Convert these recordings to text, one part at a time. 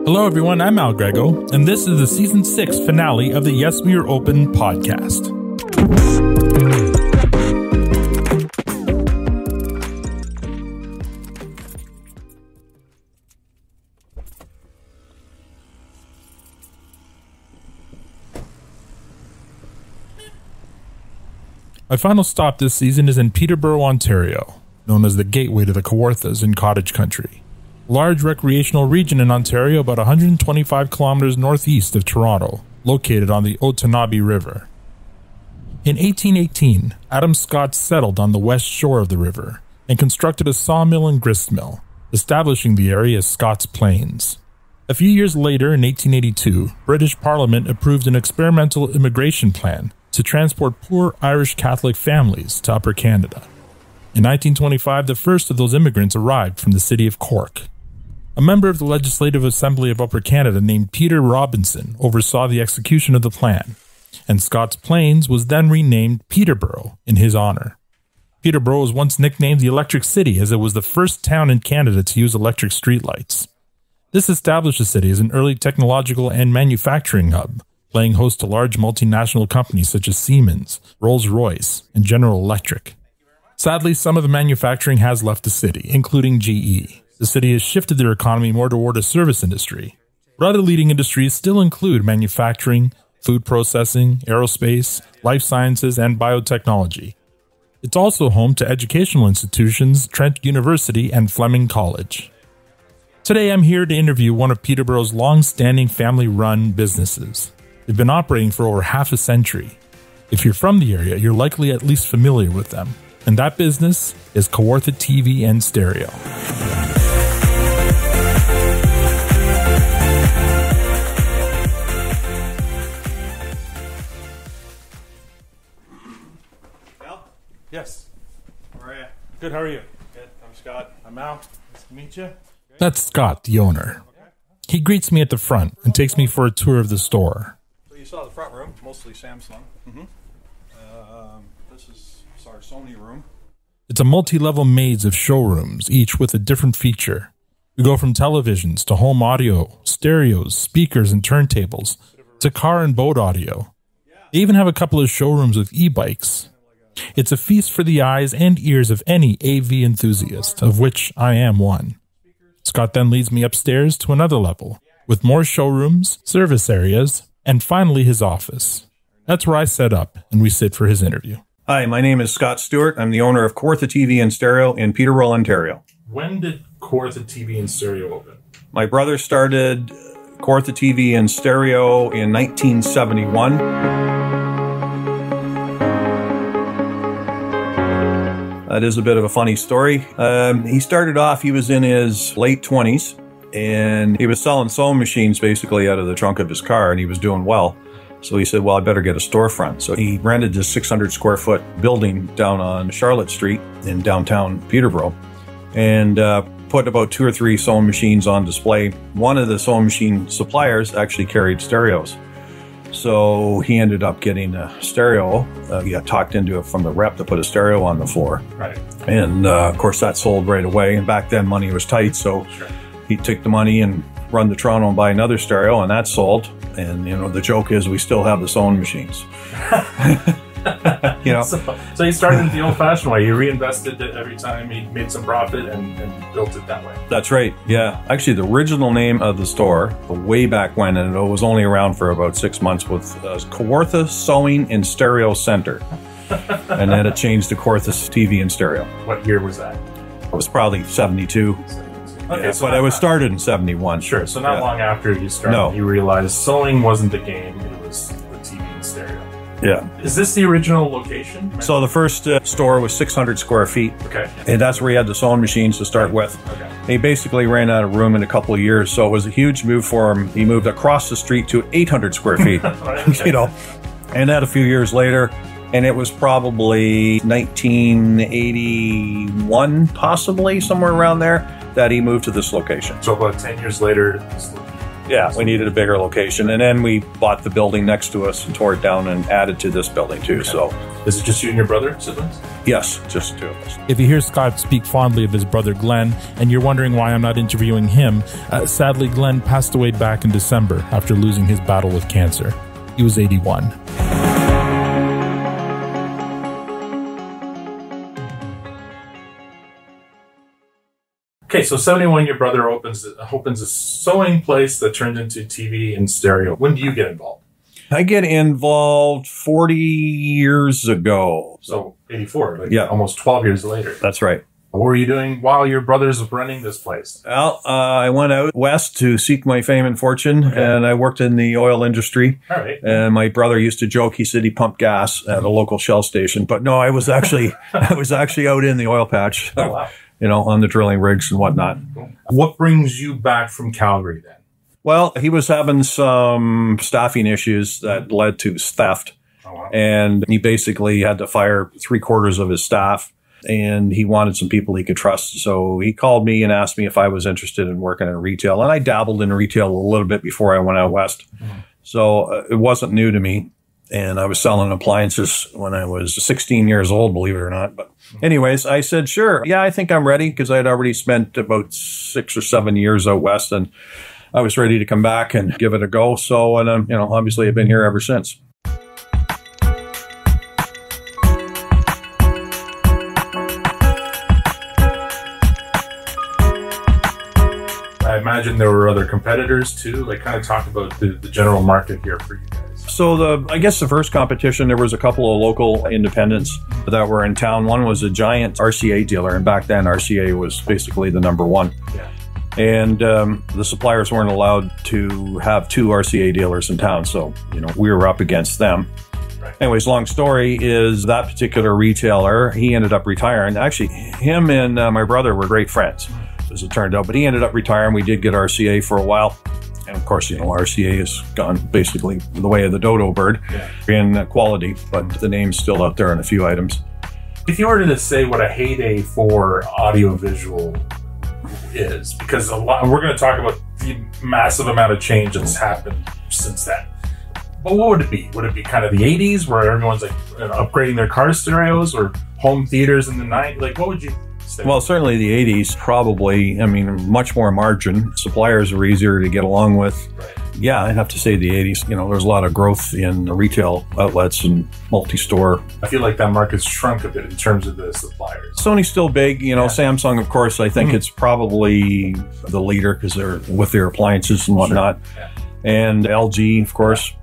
Hello everyone, I'm Al Grego, and this is the Season 6 finale of the Yes We Are Open podcast. My final stop this season is in Peterborough, Ontario, known as the gateway to the Kawarthas in cottage country. A large recreational region in Ontario about 125 kilometers northeast of Toronto, located on the Haute River. In 1818, Adam Scott settled on the west shore of the river and constructed a sawmill and gristmill, establishing the area as Scott's Plains. A few years later, in 1882, British Parliament approved an experimental immigration plan to transport poor Irish Catholic families to Upper Canada. In 1925, the first of those immigrants arrived from the city of Cork. A member of the Legislative Assembly of Upper Canada named Peter Robinson oversaw the execution of the plan, and Scott's Plains was then renamed Peterborough in his honor. Peterborough was once nicknamed the Electric City as it was the first town in Canada to use electric streetlights. This established the city as an early technological and manufacturing hub, playing host to large multinational companies such as Siemens, Rolls-Royce, and General Electric. Sadly, some of the manufacturing has left the city, including GE. The city has shifted their economy more toward a service industry. But other leading industries still include manufacturing, food processing, aerospace, life sciences, and biotechnology. It's also home to educational institutions Trent University and Fleming College. Today I'm here to interview one of Peterborough's long-standing family-run businesses. They've been operating for over half a century. If you're from the area, you're likely at least familiar with them. And that business is Kawartha TV and Stereo. Yes. How are you? Good, how are you? Good. I'm Scott. I'm Al. Nice to meet you. That's Scott, the owner. He greets me at the front and takes me for a tour of the store. So you saw the front room, mostly Samsung. This is our Sony room. It's a multi-level maze of showrooms, each with a different feature. We go from televisions to home audio, stereos, speakers, and turntables, to car and boat audio. They even have a couple of showrooms with e-bikes. It's a feast for the eyes and ears of any AV enthusiast, of which I am one. Scott then leads me upstairs to another level, with more showrooms, service areas, and finally his office. That's where I set up, and we sit for his interview. Hi, my name is Scott Stuart. I'm the owner of Kawartha TV and Stereo in Peterborough, Ontario. When did Kawartha TV and Stereo open? My brother started Kawartha TV and Stereo in 1971. That is a bit of a funny story. He started off, he was in his late 20s, and he was selling sewing machines basically out of the trunk of his car, and he was doing well. So he said, well, I better get a storefront. So he rented this 600 square foot building down on Charlotte Street in downtown Peterborough, and put about 2 or 3 sewing machines on display. One of the sewing machine suppliers actually carried stereos. So he ended up getting a stereo. He got talked into it from the rep to put a stereo on the floor. Right. And of course that sold right away. And back then money was tight. So he took the money and run to Toronto and buy another stereo, and that sold. And, you know, the joke is we still have the sewing machines. You know. So you started it the old-fashioned way. You reinvested it every time you made some profit and built it that way. That's right. Yeah. Actually, the original name of the store, way back when, and it was only around for about 6 months, was Kawartha Sewing and Stereo Center. And then it changed to Kawartha TV and Stereo. What year was that? It was probably 72. Okay, yeah, so but it was started in 71. Sure. So not long after you started, you realized sewing wasn't the game. It was the TV and stereo. Yeah. Is this the original location? So the first store was 600 square feet. Okay. And that's where he had the sewing machines to start with. Okay. He basically ran out of room in a couple of years, so it was a huge move for him. He moved across the street to 800 square feet, Okay. You know, and that a few years later. And it was probably 1981, possibly, somewhere around there, that he moved to this location. So about 10 years later, yeah, we needed a bigger location. And then we bought the building next to us and tore it down and added to this building too. Okay. So Is it just you and your brother, siblings? Yes, just 2 of us. If you hear Scott speak fondly of his brother Glenn, and you're wondering why I'm not interviewing him, sadly Glenn passed away back in December after losing his battle with cancer. He was 81. Okay, so 71, your brother opens a sewing place that turned into TV and stereo. When do you get involved? I get involved 40 years ago. So 84, like yeah, almost 12 years later. That's right. What were you doing while your brother's running this place? Well, I went out west to seek my fame and fortune, and I worked in the oil industry. All right. And my brother used to joke, he said he pumped gas at a local Shell station. But no, I was actually out in the oil patch. Oh, wow. On the drilling rigs and whatnot. What brings you back from Calgary then? Well, he was having some staffing issues that led to theft. Oh, wow. And he basically had to fire 3/4 of his staff, and he wanted some people he could trust. So he called me and asked me if I was interested in working in retail. And I dabbled in retail a little bit before I went out west. Mm-hmm. So it wasn't new to me. And I was selling appliances when I was 16 years old, believe it or not. But anyways, I said, sure. Yeah, I think I'm ready, because I had already spent about 6 or 7 years out west, and I was ready to come back and give it a go. So, and obviously I've been here ever since. I imagine there were other competitors too. Like, kind of talk about the general market here for you guys. So I guess the first competition, there was a couple of local independents that were in town. One was a giant RCA dealer, and back then RCA was basically the number one. Yeah. And the suppliers weren't allowed to have 2 RCA dealers in town, so we were up against them. Right. Anyways, long story is that particular retailer, he ended up retiring. Actually, him and my brother were great friends, as it turned out, but he ended up retiring. We did get RCA for a while. And of course, RCA has gone basically the way of the dodo bird in quality, but the name's still out there in a few items. If you were to say what a heyday for audiovisual is, because we're going to talk about the massive amount of change that's happened since then. But what would it be? Would it be kind of the 80s where everyone's like upgrading their car stereos, or home theaters in the 90s? Like, what would you say? Well, certainly the 80s, probably. Much more margin. Suppliers were easier to get along with. Right. Yeah, I'd have to say the 80s. There's a lot of growth in the retail outlets and multi-store. I feel like that market's shrunk a bit in terms of the suppliers. Sony's still big. Samsung, of course, I think it's probably the leader, because they're with their appliances and whatnot. Sure. Yeah. And LG, of course.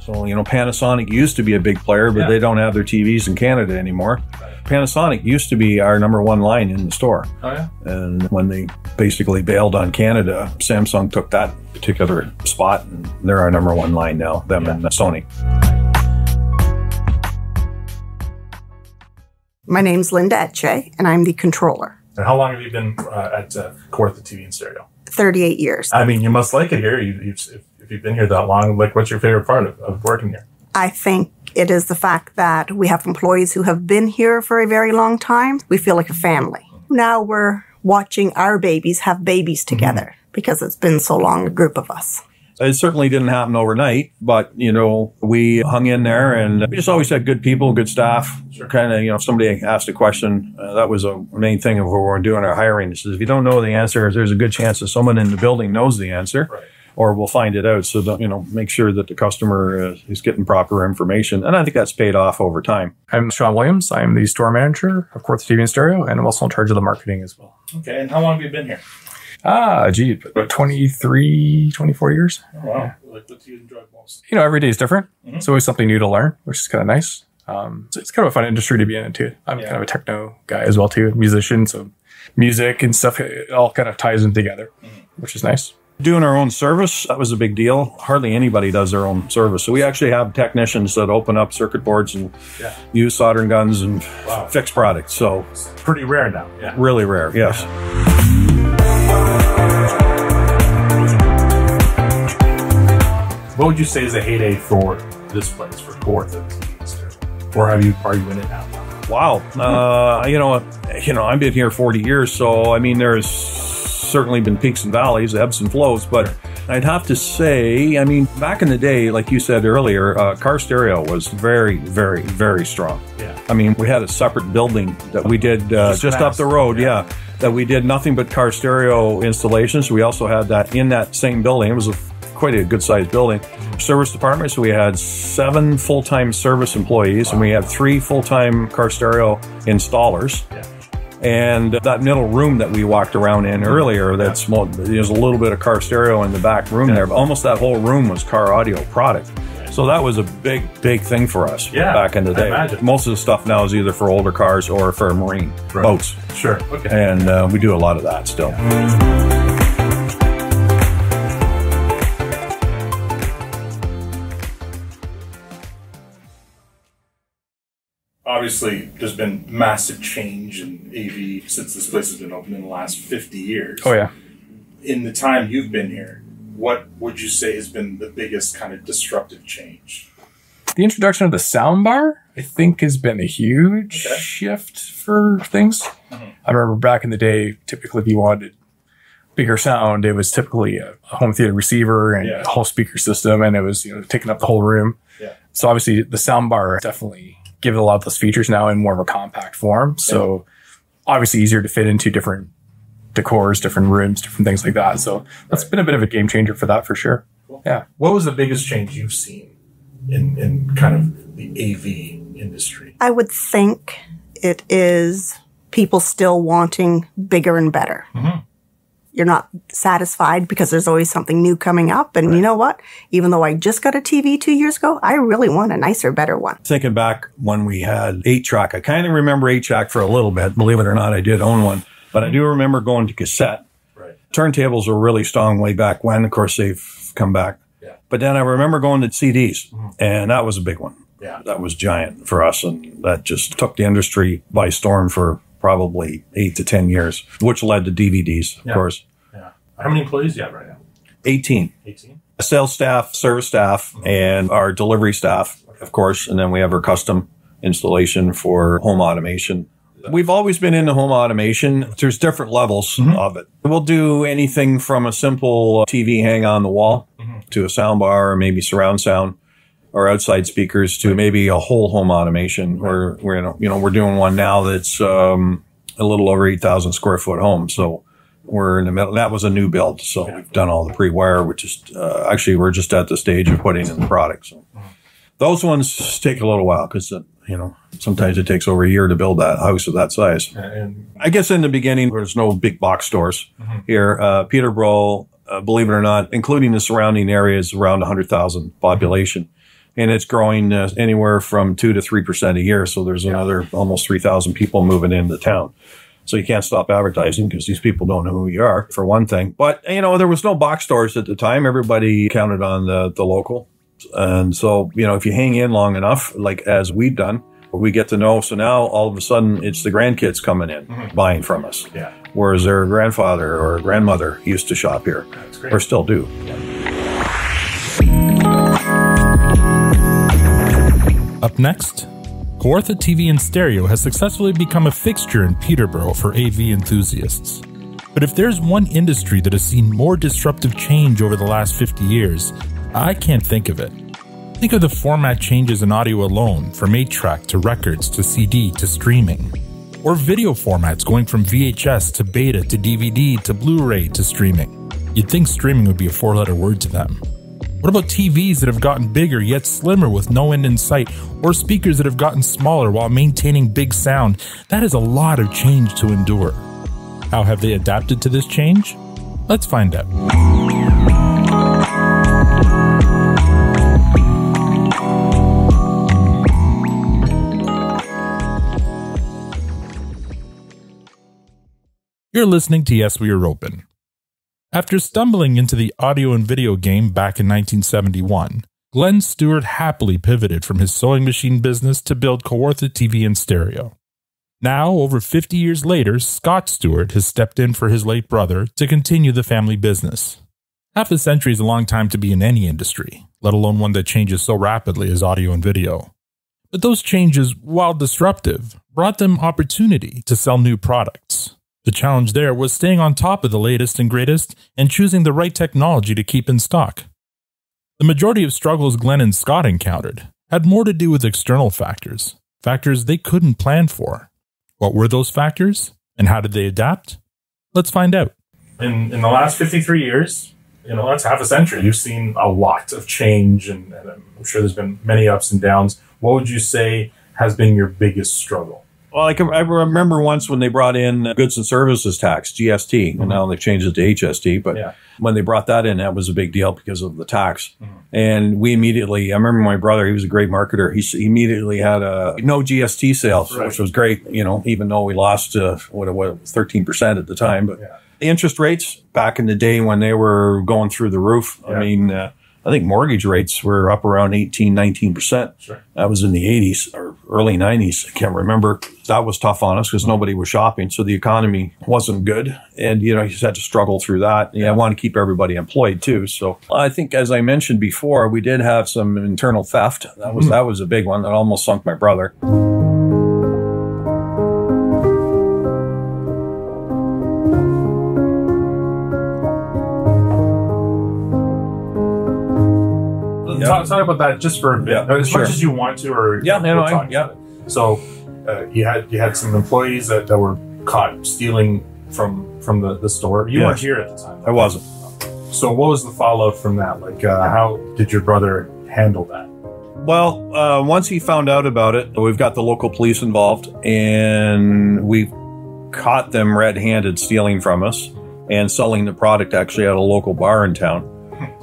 So, Panasonic used to be a big player, but they don't have their TVs in Canada anymore. Right. Panasonic used to be our number one line in the store. Oh, yeah? And when they basically bailed on Canada, Samsung took that particular spot, and they're our number one line now, them and Sony. My name's Linda Etche, and I'm the controller. And how long have you been at Kawartha TV and Stereo? 38 years. You must like it here. If you've been here that long, what's your favorite part of working here? I think it is the fact that we have employees who have been here for a very long time. We feel like a family. Now we're watching our babies have babies together because it's been so long, a group of us. It certainly didn't happen overnight, but, we hung in there, and we just always had good people, good staff. Sure. Kind of, if somebody asked a question, that was a main thing of what we were doing our hiring. It says, if you don't know the answer, there's a good chance that someone in the building knows the answer. Right. Or we'll find it out. So, make sure that the customer is getting proper information. And I think that's paid off over time. I'm Sean Williams. I'm the store manager of Kawartha TV and Stereo, and I'm also in charge of the marketing as well. Okay. And how long have you been here? About 23, 24 years. Oh, wow. Yeah. What do you enjoy most? Every day is different. It's always something new to learn, which is kind of nice. So it's kind of a fun industry to be in, too. I'm kind of a techno guy as well, too. Musician, so music and stuff, it all kind of ties in together, which is nice. Doing our own service, that was a big deal. Hardly anybody does their own service. So we actually have technicians that open up circuit boards and use soldering guns and fix products. So it's pretty rare now. Yeah. Really rare, yes. What would you say is a heyday for this place, for Kawartha TV and Stereo? Or are you in it now? Wow. I've been here 40 years, so there's certainly been peaks and valleys, ebbs and flows, but I'd have to say, I mean, back in the day, like you said earlier, car stereo was very, very, very strong. Yeah. I mean, we had a separate building that we did just up the road, that we did nothing but car stereo installations. We also had that in that same building. It was quite a good-sized building. Service department, so we had 7 full-time service employees, and we had 3 full-time car stereo installers. Yeah. And that middle room that we walked around in earlier, that's there's a little bit of car stereo in the back room there, but almost that whole room was car audio product. So that was a big thing for us back in the day. Most of the stuff now is either for older cars or for marine boats. Sure. Okay. And we do a lot of that still. Obviously, there's been massive change in AV since this place has been open in the last 50 years. Oh, yeah. In the time you've been here, what would you say has been the biggest kind of disruptive change? The introduction of the soundbar, I think, has been a huge shift for things. Mm-hmm. I remember back in the day, typically if you wanted bigger sound, it was typically a home theater receiver and a whole speaker system, and it was taking up the whole room. Yeah. So obviously the soundbar definitely gives a lot of those features now in more of a compact form. So obviously easier to fit into different decors, different rooms, different things like that. So that's been a bit of a game changer for that for sure. Cool. Yeah. What was the biggest change you've seen in kind of the AV industry? I would think it is people still wanting bigger and better. Mm-hmm. You're not satisfied because there's always something new coming up. And you know what? Even though I just got a TV 2 years ago, I really want a nicer, better one. Thinking back when we had 8-track, I kind of remember 8-track for a little bit. Believe it or not, I did own one. But I do remember going to cassette. Right. Turntables were really strong way back when. Of course, they've come back. Yeah. But then I remember going to CDs, and that was a big one. Yeah. That was giant for us, and that just took the industry by storm for probably 8 to 10 years, which led to DVDs, of course. Yeah. How many employees do you have right now? 18. 18? Sales staff, service staff, and our delivery staff, of course. And then we have our custom installation for home automation. We've always been into home automation. There's different levels of it. We'll do anything from a simple TV hang on the wall to a sound bar, or maybe surround sound, or outside speakers, to maybe a whole home automation. We're doing one now that's a little over 8,000 square foot home. So we're in the middle. That was a new build. So we've done all the pre-wire, which is actually we're just at the stage of putting in the product. So those ones take a little while because sometimes it takes over a year to build that house of that size. And I guess in the beginning, there's no big box stores here. Peterborough, believe it or not, including the surrounding areas, around 100,000 population. And it's growing anywhere from 2 to 3% a year. So there's another almost 3,000 people moving into town. So you can't stop advertising because these people don't know who you are, for one thing. But, there was no box stores at the time. Everybody counted on the local. And so, if you hang in long enough, like as we've done, we get to know. So now all of a sudden it's the grandkids coming in, buying from us. Yeah. Whereas their grandfather or grandmother used to shop here, or still do. Up next, Kawartha TV and Stereo has successfully become a fixture in Peterborough for AV enthusiasts. But if there's one industry that has seen more disruptive change over the last 50 years, I can't think of it. Think of the format changes in audio alone, from 8-track to records to CD to streaming. Or video formats going from VHS to beta to DVD to Blu-ray to streaming. You'd think streaming would be a 4-letter word to them. What about TVs that have gotten bigger yet slimmer with no end in sight, or speakers that have gotten smaller while maintaining big sound? That is a lot of change to endure. How have they adapted to this change? Let's find out. You're listening to Yes, We Are Open. After stumbling into the audio and video game back in 1971, Scott Stuart happily pivoted from his sewing machine business to build Kawartha TV and Stereo. Now, over 50 years later, Scott Stuart has stepped in for his late brother to continue the family business. Half a century is a long time to be in any industry, let alone one that changes so rapidly as audio and video. But those changes, while disruptive, brought them opportunity to sell new products. The challenge there was staying on top of the latest and greatest and choosing the right technology to keep in stock. The majority of struggles Glenn and Scott encountered had more to do with external factors, factors they couldn't plan for. What were those factors, and how did they adapt? Let's find out. In the last 53 years, that's half a century, you've seen a lot of change, and I'm sure there's been many ups and downs. What would you say has been your biggest struggle? Well, I remember once when they brought in goods and services tax, GST, and now they've changed it to HST. But when they brought that in, that was a big deal because of the tax. And we immediately, I remember my brother, he was a great marketer. He immediately had no GST sales, which was great, even though we lost, 13% at the time. But the interest rates back in the day when they were going through the roof, I think mortgage rates were up around 18, 19%. Sure. That was in the 80s or early 90s. I can't remember. That was tough on us because nobody was shopping. So the economy wasn't good. And, you just had to struggle through that. I want to keep everybody employed too. So I think, as I mentioned before, we did have some internal theft. That was a big one that almost sunk my brother. Talk about that just for a bit, as much as you want to, or So you had some employees that were caught stealing from the store. You weren't here at the time. I wasn't. So what was the fallout from that? Like, how did your brother handle that? Well, once he found out about it, we've got the local police involved, and we caught them red-handed stealing from us and selling the product actually at a local bar in town.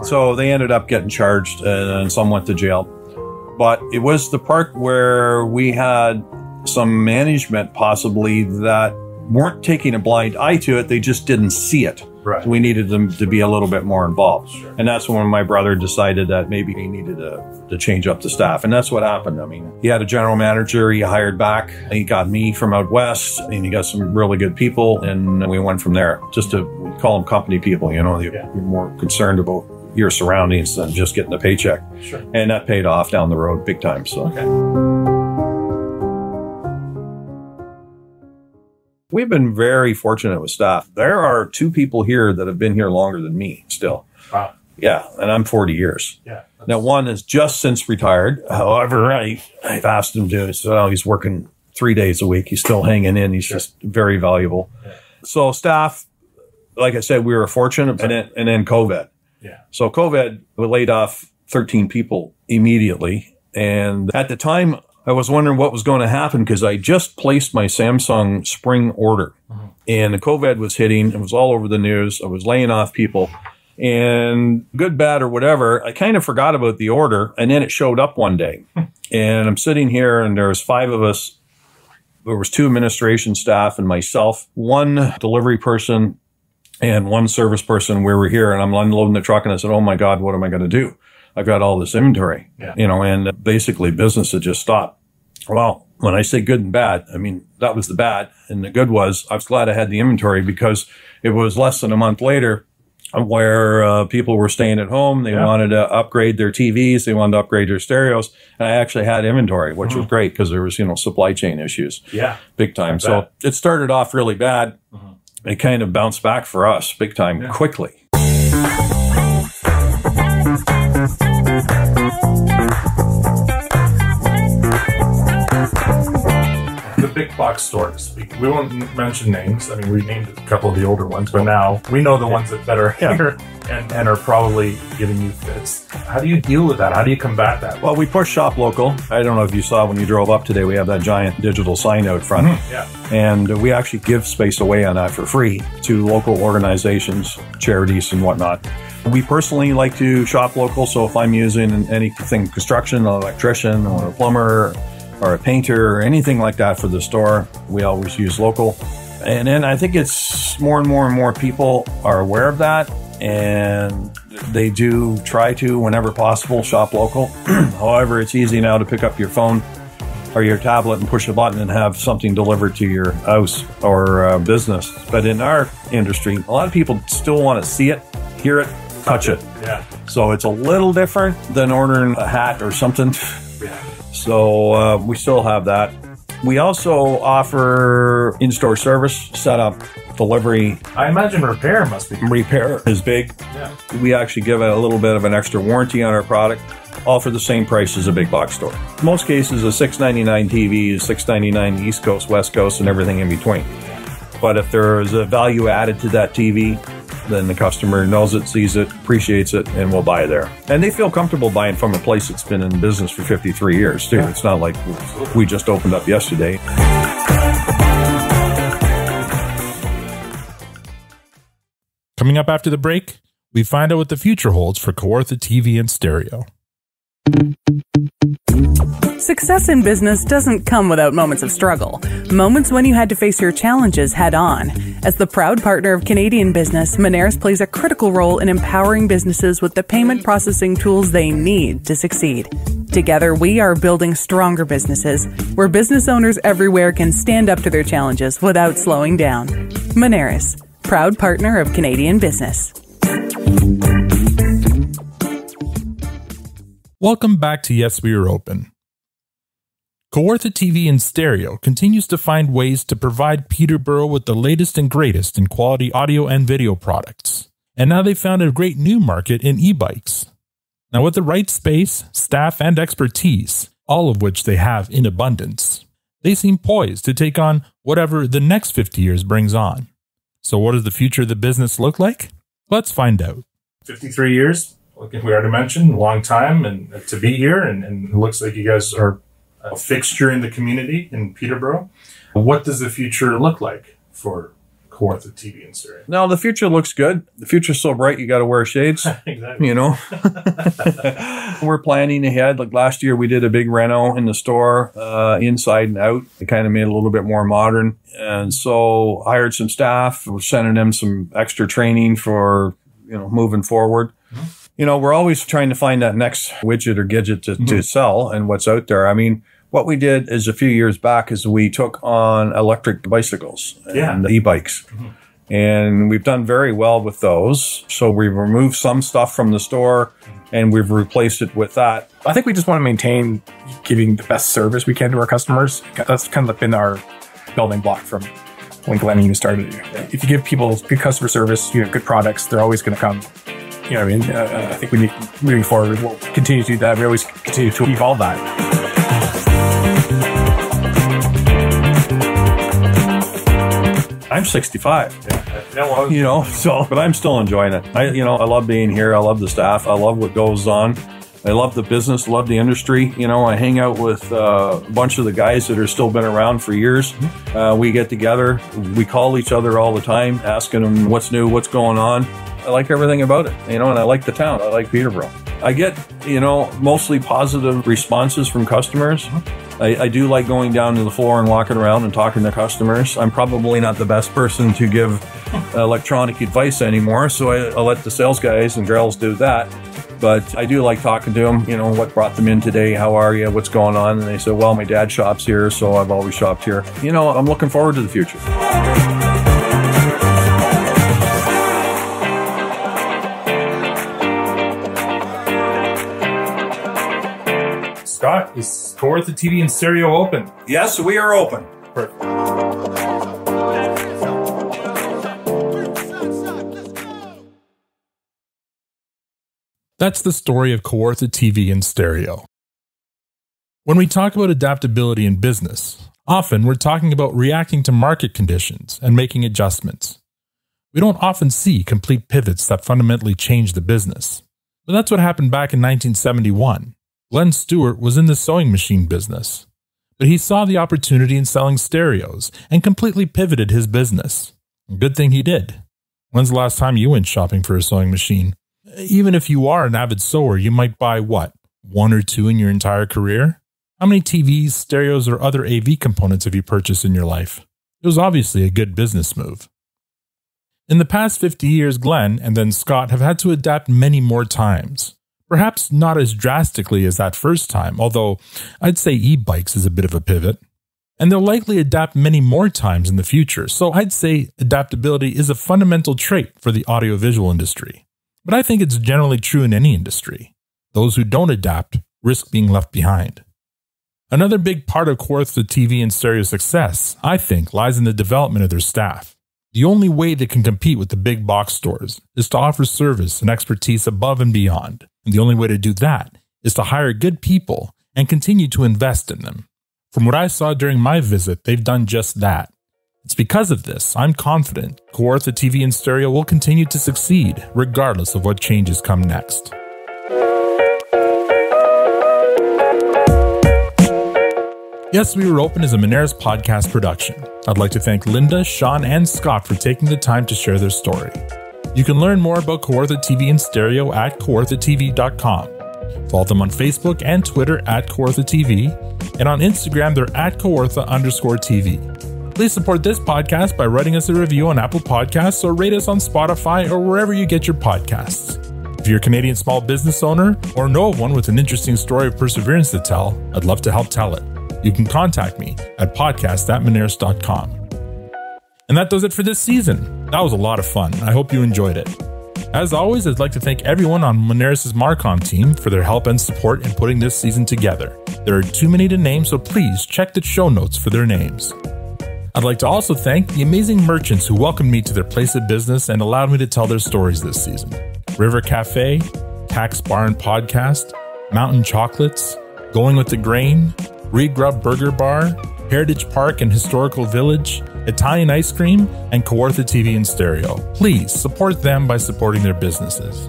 So they ended up getting charged, and some went to jail. But it was the part where we had some management possibly that weren't taking a blind eye to it. They just didn't see it. Right. So we needed them to be a little bit more involved. Sure. And that's when my brother decided that maybe he needed to change up the staff. And that's what happened. I mean, he had a general manager he hired back. He got me from out west, and he got some really good people. And we went from there. Just to call them company people, you're more concerned about your surroundings than just getting a paycheck. Sure. And that paid off down the road big time. So. Okay. We've been very fortunate with staff. There are 2 people here that have been here longer than me still. Wow. Yeah, and I'm 40 years. Yeah. Now, one is just since retired. However, I've asked him to, so he's working 3 days a week. He's still hanging in. He's just very valuable. Yeah. So staff, like I said, we were fortunate, and then COVID. Yeah. So COVID laid off 13 people immediately. And at the time, I was wondering what was going to happen because I just placed my Samsung spring order. And the COVID was hitting. It was all over the news. I was laying off people. And good, bad, or whatever, I kind of forgot about the order. And then it showed up one day. And I'm sitting here, and there's 5 of us. There was 2 administration staff and myself, 1 delivery person, and 1 service person. We were here, and I'm unloading the truck, and I said, oh my God, what am I going to do? I've got all this inventory, and basically business had just stopped. Well, when I say good and bad, I mean, that was the bad. And the good was I was glad I had the inventory because it was less than a month later where people were staying at home. They wanted to upgrade their TVs. They wanted to upgrade their stereos. And I actually had inventory, which was great because there was, supply chain issues. Yeah. Big time. So it started off really bad. It kind of bounced back for us big time quickly. The big box stores. We won't mention names. I mean, we named a couple of the older ones, but now we know the ones that are here and are probably giving you fits. How do you deal with that? How do you combat that? Well, we push shop local. I don't know if you saw when you drove up today, we have that giant digital sign out front. And we actually give space away on that for free to local organizations, charities, and whatnot. We personally like to shop local, so if I'm using anything construction, an electrician or a plumber or a painter or anything like that for the store, we always use local. And then I think it's more and more people are aware of that, and they do try to, whenever possible, shop local. However, it's easy now to pick up your phone or your tablet and push a button and have something delivered to your house or business. But in our industry, a lot of people still want to see it, hear it, touch it. Yeah. So it's a little different than ordering a hat or something. Yeah. So we still have that. We also offer in-store service, setup, delivery. I imagine repair must be. Repair is big. Yeah. We actually give a little bit of an extra warranty on our product, all for the same price as a big box store. In most cases, a $6.99 TV is $6.99 East Coast, West Coast, and everything in between. But if there is a value added to that TV, then the customer knows it, sees it, appreciates it, and will buy there. And they feel comfortable buying from a place that's been in business for 53 years, too. It's not like we just opened up yesterday. Coming up after the break, we find out what the future holds for Kawartha TV and Stereo. Success in business doesn't come without moments of struggle. Moments when you had to face your challenges head on. As the proud partner of Canadian business, Moneris plays a critical role in empowering businesses with the payment processing tools they need to succeed. Together, we are building stronger businesses where business owners everywhere can stand up to their challenges without slowing down. Moneris, proud partner of Canadian business. Welcome back to Yes, We Are Open. Kawartha TV and Stereo continues to find ways to provide Peterborough with the latest and greatest in quality audio and video products. And now they've found a great new market in e-bikes. Now with the right space, staff, and expertise, all of which they have in abundance, they seem poised to take on whatever the next 50 years brings on. So what does the future of the business look like? Let's find out. 53 years, like we already mentioned, a long time and to be here, and it looks like you guys are a fixture in the community in Peterborough. What does the future look like for Kawartha TV and Stereo? No, the future looks good. The future's so bright, you got to wear shades. Exactly. You know, we're planning ahead. Like last year, we did a big reno in the store, inside and out. It kind of made it a little bit more modern. And so hired some staff. We're sending them some extra training for, moving forward. Mm-hmm. We're always trying to find that next widget or gadget to sell and what's out there. I mean, what we did is a few years back is we took on electric bicycles and e-bikes. Mm-hmm. And we've done very well with those. So we've removed some stuff from the store and we've replaced it with that. I think we just want to maintain giving the best service we can to our customers. That's kind of been our building block from when Glenn and you started. If you give people good customer service, good products, they're always going to come. I think we need, moving forward, we'll continue to do that. We always continue to evolve that. I'm 65, but I'm still enjoying it. I love being here. I love the staff. I love what goes on. I love the business, love the industry. I hang out with a bunch of the guys that are still been around for years. We get together. We call each other all the time, asking them what's new, what's going on. I like everything about it, and I like the town. I like Peterborough. I get, mostly positive responses from customers. I do like going down to the floor and walking around and talking to customers. I'm probably not the best person to give electronic advice anymore, so I let the sales guys and girls do that. But I do like talking to them, what brought them in today, how are you, what's going on? And they say, well, my dad shops here, so I've always shopped here. I'm looking forward to the future. Scott, is Kawartha TV and Stereo open? Yes, we are open. Perfect. That's the story of Kawartha TV and Stereo. When we talk about adaptability in business, often we're talking about reacting to market conditions and making adjustments. We don't often see complete pivots that fundamentally change the business. But that's what happened back in 1971. Scott Stuart was in the sewing machine business, but he saw the opportunity in selling stereos and completely pivoted his business. Good thing he did. When's the last time you went shopping for a sewing machine? Even if you are an avid sewer, you might buy, one or two in your entire career? How many TVs, stereos, or other AV components have you purchased in your life? It was obviously a good business move. In the past 50 years, Glenn and then Scott have had to adapt many more times. Perhaps not as drastically as that first time, although I'd say e-bikes is a bit of a pivot. And they'll likely adapt many more times in the future, so I'd say adaptability is a fundamental trait for the audiovisual industry. But I think it's generally true in any industry. Those who don't adapt risk being left behind. Another big part of Kawartha TV and Stereo's success, I think, lies in the development of their staff. The only way they can compete with the big box stores is to offer service and expertise above and beyond. And the only way to do that is to hire good people and continue to invest in them. From what I saw during my visit, they've done just that. It's because of this, I'm confident Kawartha TV and Stereo will continue to succeed, regardless of what changes come next. Yes, We Were Open is a Moneris podcast production. I'd like to thank Linda, Sean, and Scott for taking the time to share their story. You can learn more about Kawartha TV and Stereo at kawarthatv.com. Follow them on Facebook and Twitter at Kawartha TV, and on Instagram they're at Kawartha_TV. Please support this podcast by writing us a review on Apple Podcasts or rate us on Spotify or wherever you get your podcasts. If you're a Canadian small business owner or know of one with an interesting story of perseverance to tell, I'd love to help tell it. You can contact me at podcast@moneris.com. And that does it for this season. That was a lot of fun. I hope you enjoyed it. As always, I'd like to thank everyone on Moneris' Marcom team for their help and support in putting this season together. There are too many to name, so please check the show notes for their names. I'd like to also thank the amazing merchants who welcomed me to their place of business and allowed me to tell their stories this season. River Cafe, Tax Bar and Podcast, Mountain Chocolates, Going with the Grain, Regrub Burger Bar, Heritage Park and Historical Village, Italian Ice Cream, and Kawartha TV and Stereo. Please support them by supporting their businesses.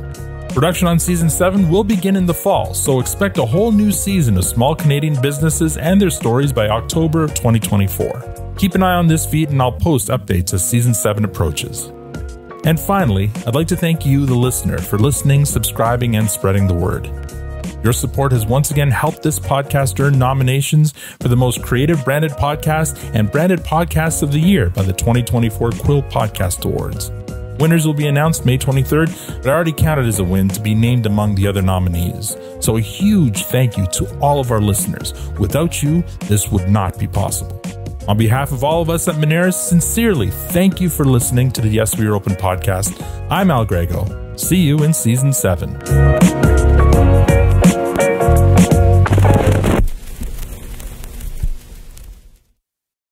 Production on Season 7 will begin in the fall, so expect a whole new season of small Canadian businesses and their stories by October of 2024. Keep an eye on this feed and I'll post updates as Season 7 approaches. And finally, I'd like to thank you, the listener, for listening, subscribing, and spreading the word. Your support has once again helped this podcast earn nominations for the most creative branded podcast and branded podcasts of the year by the 2024 Quill Podcast Awards. Winners will be announced May 23rd, but I already counted as a win to be named among the other nominees. So a huge thank you to all of our listeners. Without you, this would not be possible. On behalf of all of us at Moneris, sincerely thank you for listening to the Yes, We Are Open podcast. I'm Al Grego. See you in Season 7.